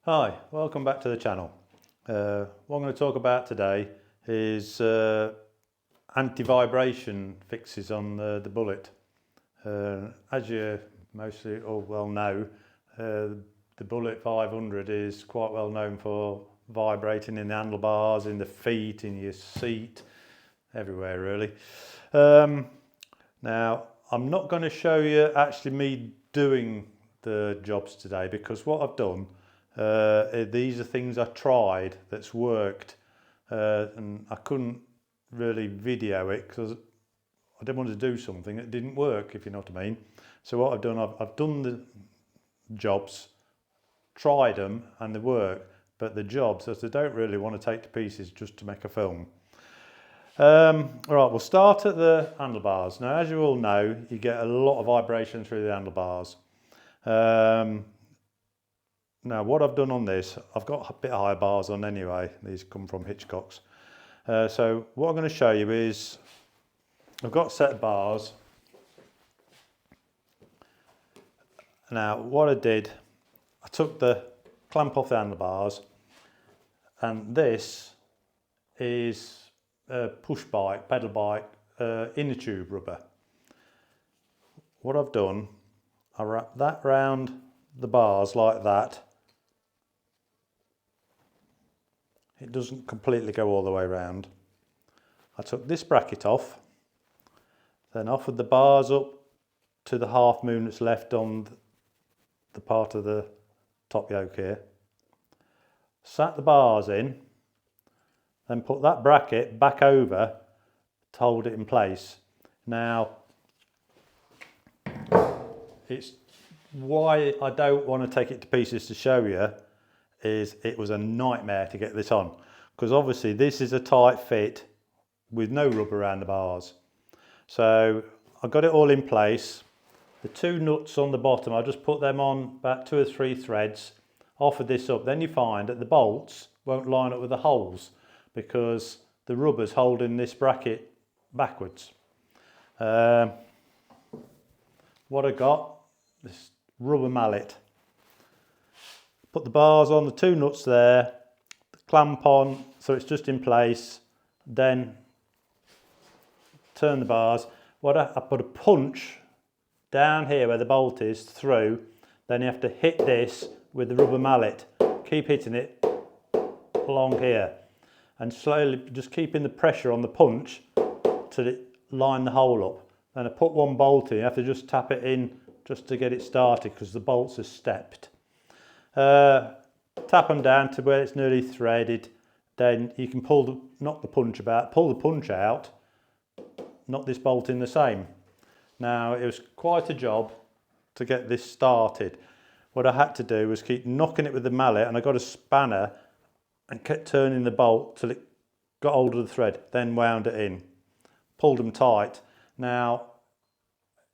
Hi, welcome back to the channel. What I'm going to talk about today is anti-vibration fixes on the Bullet. As you mostly all well know, the Bullet 500 is quite well known for vibrating in the handlebars, in the feet, in your seat, everywhere really. Now, I'm not going to show you actually me doing the jobs today, because what I've done, these are things I tried that's worked, and I couldn't really video it because I didn't want to do something that didn't work, if you know what I mean. So what I've done, I've done the jobs, tried them and they work, but the jobs, as I don't really want to take to pieces just to make a film. All right, we'll start at the handlebars. Now, as you all know, you get a lot of vibration through the handlebars. Now, what I've done on this, I've got a bit higher bars on anyway. These come from Hitchcock's. So what I'm going to show you is, I've got a set of bars. Now, what I did, I took the clamp off the handlebars, and this is a push bike, pedal bike, inner tube rubber. What I've done, I wrap that round the bars like that. It doesn't completely go all the way round. I took this bracket off, then offered the bars up to the half moon that's left on the part of the top yoke here. Sat the bars in, then put that bracket back over to hold it in place. Now, it's why I don't want to take it to pieces to show you is it was a nightmare to get this on, because obviously this is a tight fit with no rubber around the bars. So I got it all in place. The two nuts on the bottom, I just put them on about 2 or 3 threads, offered this up. Then you find that the bolts won't line up with the holes because the rubber's holding this bracket backwards. What I got, this rubber mallet. Put the bars on, the 2 nuts there, the clamp on so it's just in place, then turn the bars. I put a punch down here where the bolt is through, then you have to hit this with the rubber mallet. Keep hitting it along here and slowly just keeping the pressure on the punch till it line the hole up. Then I put one bolt in, you have to just tap it in just to get it started because the bolts are stepped. Tap them down to where it's nearly threaded, then you can knock the punch about, pull the punch out, knock this bolt in the same. Now, it was quite a job to get this started. What I had to do was keep knocking it with the mallet, and I got a spanner and kept turning the bolt till it got hold of the thread, then wound it in, pulled them tight. Now,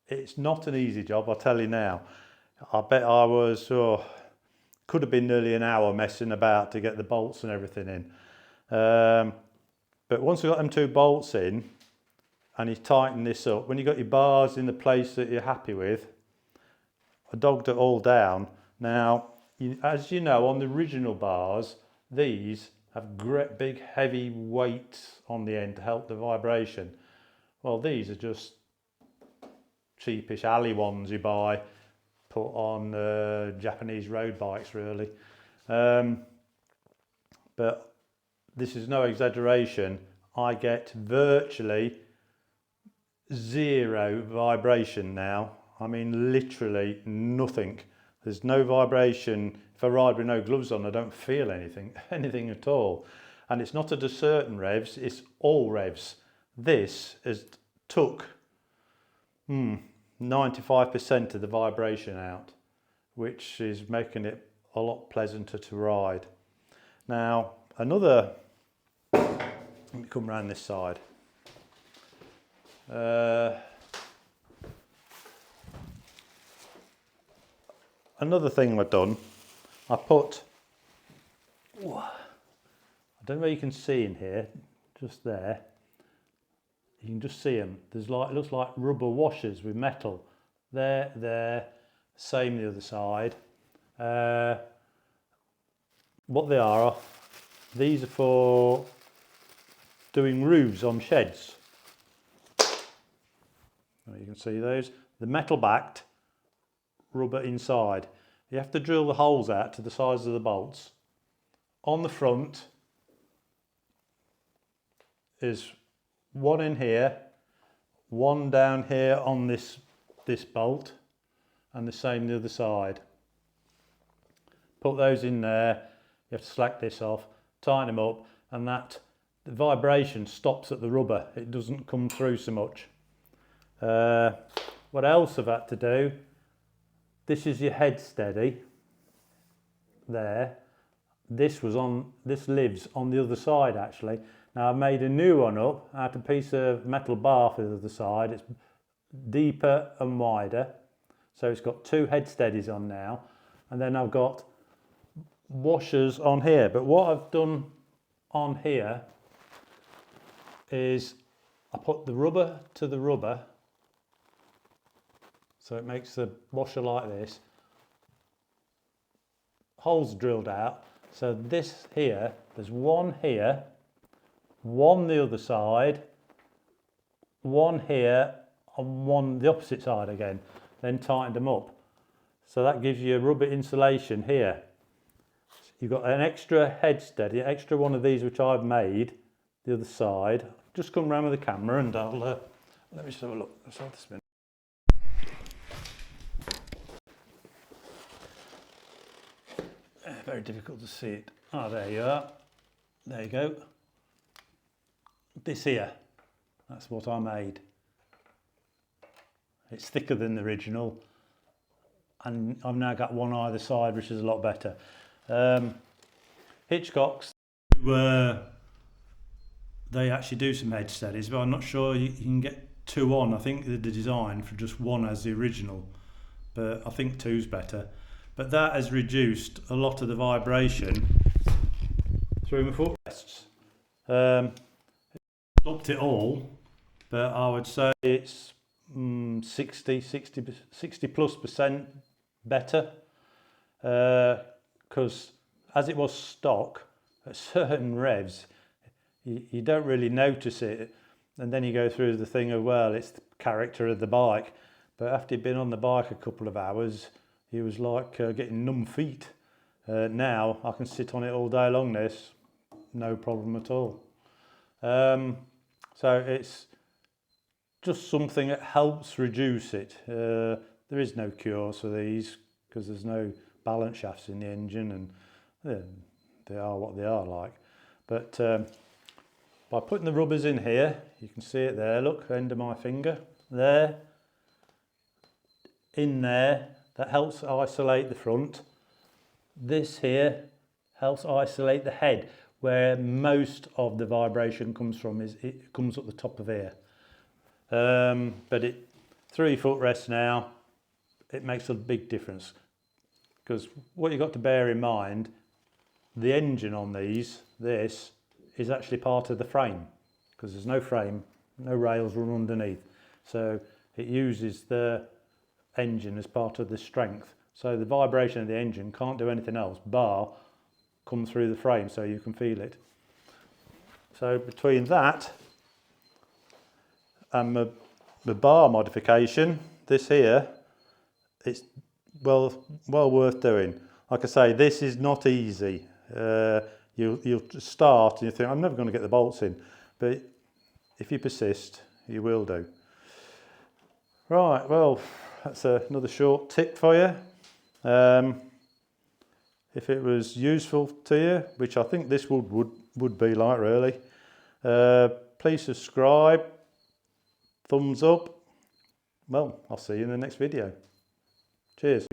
it's not an easy job, I'll tell you now. I bet I was, could have been nearly an hour messing about to get the bolts and everything in. But once we got them 2 bolts in and you tighten this up, when you got your bars in the place that you're happy with, I dogged it all down. Now, as you know, on the original bars, these have great big heavy weights on the end to help the vibration. Well, these are just cheapish alley ones you buy, put on Japanese road bikes really. But this is no exaggeration. I get virtually 0 vibration now. I mean literally nothing. There's no vibration. If I ride with no gloves on, I don't feel anything at all. And it's not at a certain revs, it's all revs. This has took 95% of the vibration out, which is making it a lot pleasanter to ride. Now, let me come around this side. Another thing I've done, I put, I don't know if you can see in here, just there, you can just see them. There's like, it looks like rubber washers with metal. There, same the other side. what they are, these are for doing roofs on sheds. You can see those. The metal backed, rubber inside. You have to drill the holes out to the size of the bolts. On the front is one in here, one down here on this bolt, and the same the other side. Put those in there. You have to slack this off, tighten them up, and the vibration stops at the rubber. It doesn't come through so much. What else I've had to do, this is your head steady there. This lives on the other side actually. Now I've made a new one up out of a piece of metal bar for the other side. It's deeper and wider, so it's got two head steadies on now, and then I've got washers on here. But what I've done on here is I put the rubber to the rubber, so it makes the washer like this. Holes drilled out, so this here, there's one here, one the other side, one here, and one the opposite side again, then tightened them up. So that gives you a rubber insulation here. You've got an extra head steady, an extra one of these which I've made, the other side. Just come round with the camera and I'll, let me just have a look. Let's have this minute. Very difficult to see it. Oh, there you are. There you go. This here, that's what I made. It's thicker than the original, and I've now got one either side, which is a lot better. Hitchcock's, they actually do some head steadies, but I'm not sure you can get two on. I think the design for just one as the original, but I think two's better. But that has reduced a lot of the vibration through my footrests. Stopped it all, but I would say it's 60+ % better, because as it was stock, at certain revs you don't really notice it, and then you go through the thing of, well, it's the character of the bike, but after you've been on the bike a couple of hours, it was like getting numb feet. Now I can sit on it all day long, this, no problem at all. So it's just something that helps reduce it. There is no cure for these because there's no balance shafts in the engine, and they are what they are like. But by putting the rubbers in here, you can see it there, look, end of my finger, there, in there, that helps isolate the front. This here helps isolate the head, where most of the vibration comes from. It comes up the top of here. But 3 footrests now, it makes a big difference, because what you've got to bear in mind, the engine on this is actually part of the frame, because there's no frame, no rails run underneath, so it uses the engine as part of the strength. So the vibration of the engine can't do anything else bar come through the frame, so you can feel it. So between that and the bar modification, this here, it's well worth doing. Like I say, this is not easy. You'll start and you think, I'm never going to get the bolts in, but if you persist, you will do. Right, well, that's another short tip for you. If it was useful to you, which I think this would be like, really, please subscribe, thumbs up. Well, I'll see you in the next video. Cheers.